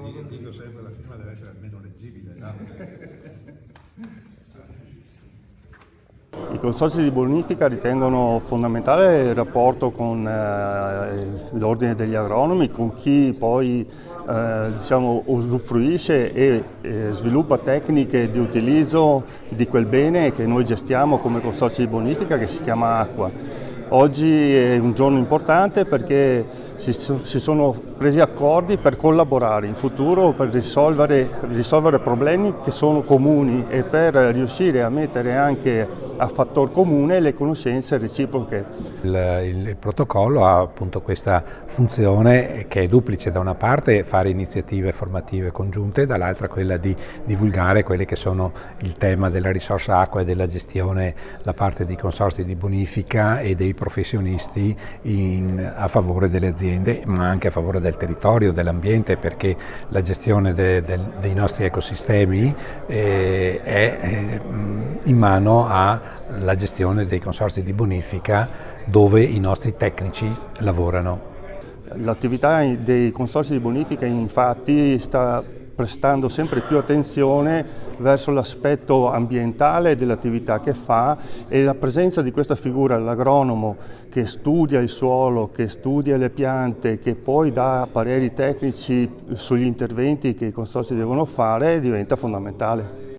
Io dico sempre la firma deve essere almeno leggibile. I consorzi di bonifica ritengono fondamentale il rapporto con l'ordine degli agronomi, con chi poi usufruisce e sviluppa tecniche di utilizzo di quel bene che noi gestiamo come consorzi di bonifica, che si chiama acqua. Oggi è un giorno importante perché si sono presi accordi per collaborare in futuro, per risolvere problemi che sono comuni e per riuscire a mettere anche a fattor comune le conoscenze reciproche. Il protocollo ha appunto questa funzione che è duplice: da una parte fare iniziative formative congiunte, dall'altra quella di divulgare quelli che sono il tema della risorsa acqua e della gestione da parte dei consorzi di bonifica e dei professionisti a favore delle aziende, ma anche a favore del territorio, dell'ambiente, perché la gestione dei nostri ecosistemi è in mano alla gestione dei consorzi di bonifica dove i nostri tecnici lavorano. L'attività dei consorzi di bonifica infatti sta prestando sempre più attenzione verso l'aspetto ambientale dell'attività che fa, e la presenza di questa figura, l'agronomo, che studia il suolo, che studia le piante, che poi dà pareri tecnici sugli interventi che i consorzi devono fare, diventa fondamentale.